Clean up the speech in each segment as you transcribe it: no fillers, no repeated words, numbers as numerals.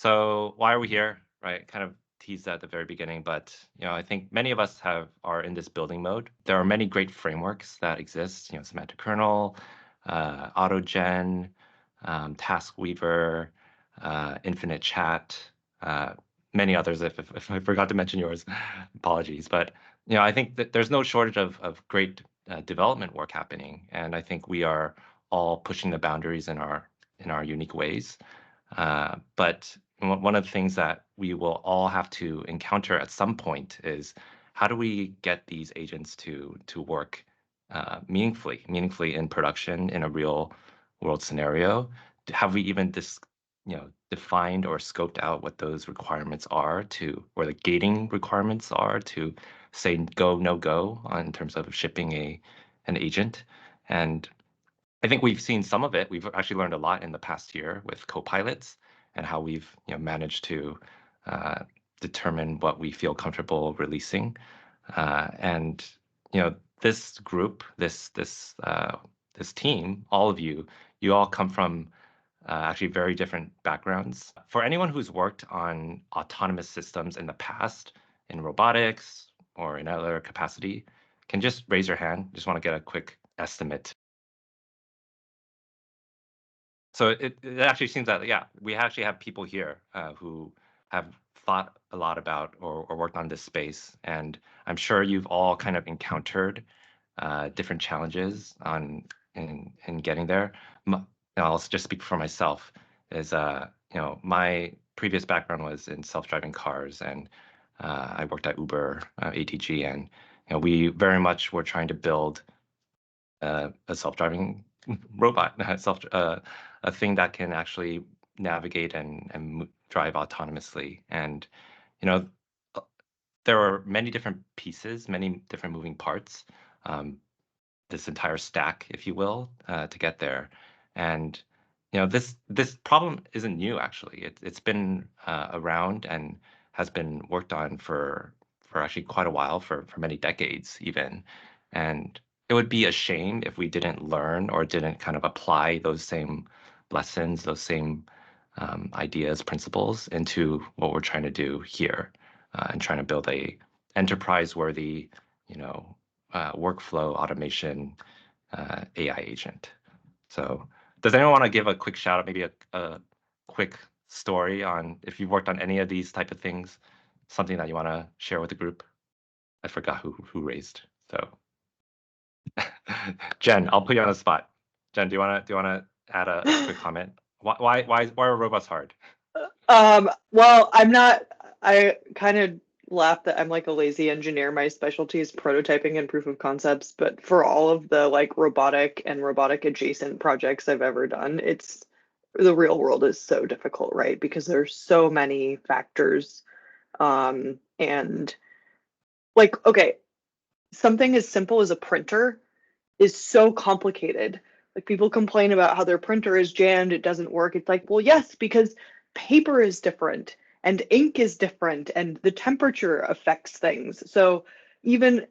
So why are we here, right? Kind of teased that at the very beginning, but I think many of us are in this building mode. There are many great frameworks that exist, semantic kernel, AutoGen, Task Weaver, Infinite Chat, uh, many others. If I forgot to mention yours, apologies. But I think that there's no shortage of great development work happening, and I think we are all pushing the boundaries in our unique ways. But one of the things that we will all have to encounter at some point is how do we get these agents to work meaningfully in production in a real world scenario? Have we even defined or scoped out what those requirements are or the gating requirements are to say go, no go in terms of shipping an agent? And I think we've seen some of it. We've actually learned a lot in the past year with co-pilots and how we've managed to uh, determine what we feel comfortable releasing. And this group, this team, all of you all come from actually very different backgrounds. For anyone who's worked on autonomous systems in the past, in robotics or in other capacity, can just raise your hand. Just want to get a quick estimate. So it actually seems that, yeah, we actually have people here who have thought a lot about or worked on this space. And I'm sure you've all kind of encountered different challenges in getting there. Now, I'll just speak for myself. Is my previous background was in self-driving cars, and I worked at Uber, ATG, and we very much were trying to build a self-driving robot, a thing that can actually navigate and drive autonomously. And you know, uh, there are many different pieces, many different moving parts, um, this entire stack, if you will, to get there. And this problem isn't new, actually. It's been around and has been worked on for actually quite a while, for many decades even. And it would be a shame if we didn't learn or didn't kind of apply those same lessons, those same ideas, principles into what we're trying to do here, and trying to build a enterprise-worthy, you know, workflow automation AI agent. So, does anyone want to give a quick shout out, maybe a quick story on if you've worked on any of these type of things, something that you want to share with the group? I forgot who raised. So, Jen, I'll put you on the spot. Jen, do you wanna add a quick comment? Why are robots hard? Well, I'm not, I kind of laugh that I'm like a lazy engineer. My specialty is prototyping and proof of concepts, but for all of the like robotic and robotic adjacent projects I've ever done, it's the real world is so difficult, right? Because there's so many factors. And like, okay, something as simple as a printer is so complicated. Like people complain about how their printer is jammed, it doesn't work. It's like, well, yes, because paper is different and ink is different and the temperature affects things. So even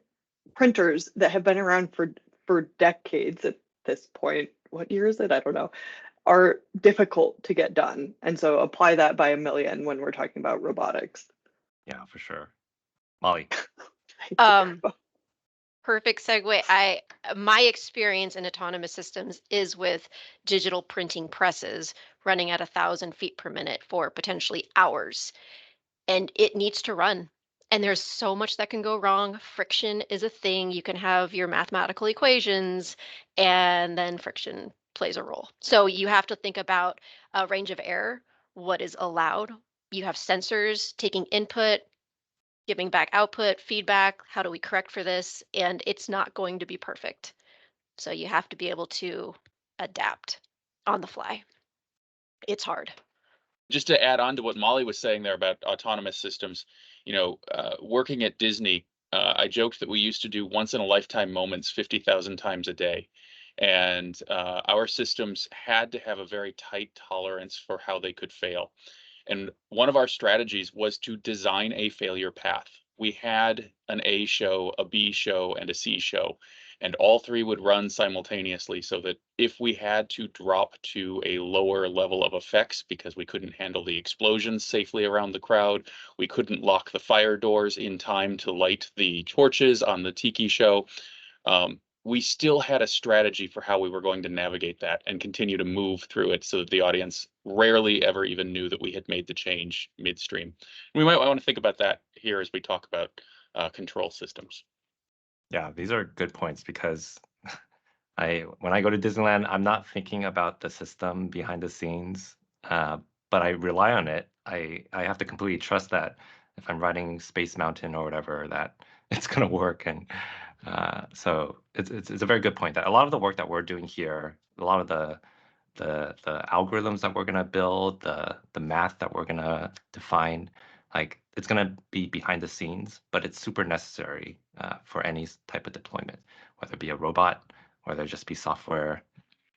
printers that have been around for decades at this point, what year is it? I don't know, are difficult to get done. And so apply that by a million when we're talking about robotics. Yeah, for sure. Molly. Um, Perfect segue. My experience in autonomous systems is with digital printing presses running at 1,000 feet per minute for potentially hours, and it needs to run. And there's so much that can go wrong. Friction is a thing. You can have your mathematical equations, and then friction plays a role. So you have to think about a range of error, what is allowed. You have sensors taking input, giving back output, feedback, how do we correct for this? And it's not going to be perfect. So you have to be able to adapt on the fly. It's hard. Just to add on to what Molly was saying there about autonomous systems, working at Disney, I joked that we used to do once in a lifetime moments 50,000 times a day. And our systems had to have a very tight tolerance for how they could fail. And one of our strategies was to design a failure path. We had an A show, a B show, and a C show. and all three would run simultaneously, so that if we had to drop to a lower level of effects because we couldn't handle the explosions safely around the crowd, we couldn't lock the fire doors in time to light the torches on the tiki show, we still had a strategy for how we were going to navigate that and continue to move through it so that the audience rarely ever even knew that we had made the change midstream. We might want to think about that here as we talk about control systems. Yeah, these are good points because when I go to Disneyland, I'm not thinking about the system behind the scenes, but I rely on it. I have to completely trust that if I'm riding Space Mountain or whatever, that it's gonna work. And so it's a very good point that a lot of the work that we're doing here, a lot of the algorithms that we're gonna build, the math that we're gonna define, like it's gonna be behind the scenes, but it's super necessary for any type of deployment, whether it be a robot, whether it just be software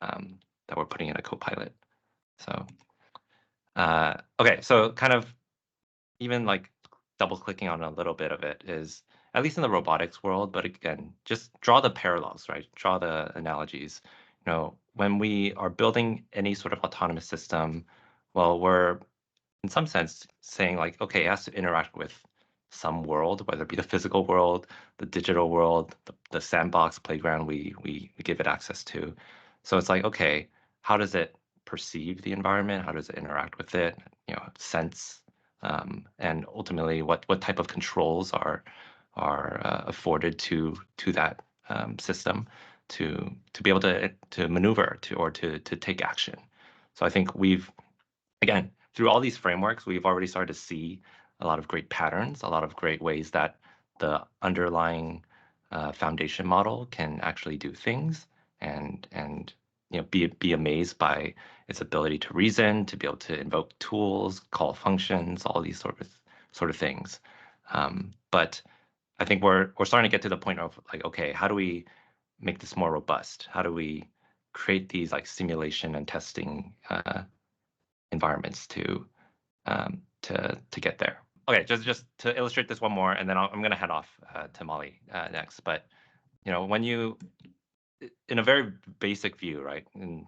that we're putting in a copilot. So okay, so kind of even like double clicking on a little bit of it is at least in the robotics world, but again, just draw the parallels, right? Draw the analogies. You know, when we are building any sort of autonomous system, well, we're in some sense saying like, okay, it has to interact with some world, whether it be the physical world, the digital world, the sandbox playground we give it access to. So it's like, okay, how does it perceive the environment? How does it interact with it? You know, sense, and ultimately what type of controls are afforded to that system to be able to maneuver to take action. So I think we've again, through all these frameworks, we've already started to see a lot of great patterns, a lot of great ways that the underlying foundation model can actually do things, and you know be amazed by its ability to reason, to be able to invoke tools, call functions, all these sort of things. But I think we're starting to get to the point of like, okay, how do we make this more robust? How do we create these like simulation and testing environments to get there. Okay, just to illustrate this one more, and then I'm going to head off to Molly next. But you know, when you in a very basic view, right? And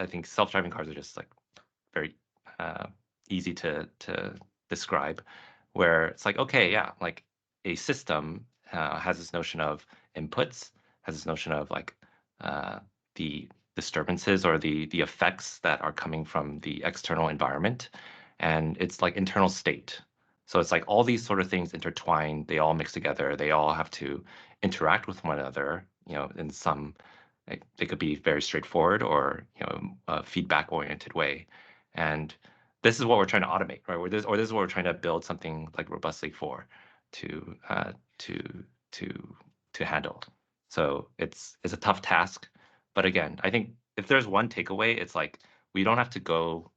I think self-driving cars are just like very easy to describe, where it's like, okay, yeah, like a system has this notion of inputs, has this notion of like the disturbances or the effects that are coming from the external environment, and it's like internal state. So it's like all these sort of things intertwine, they all mix together, they all have to interact with one another, you know, in some like, they could be very straightforward or you know a feedback oriented way, and this is what we're trying to automate, right? Or this is what we're trying to build something like robustly for, to to to handle. So it's a tough task, but again, I think if there's one takeaway, it's like we don't have to go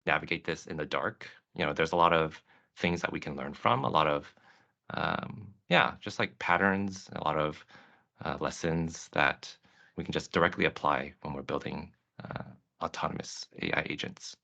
navigate this in the dark. You know, there's a lot of things that we can learn from, a lot of yeah, just like patterns, a lot of lessons that we can just directly apply when we're building autonomous AI agents.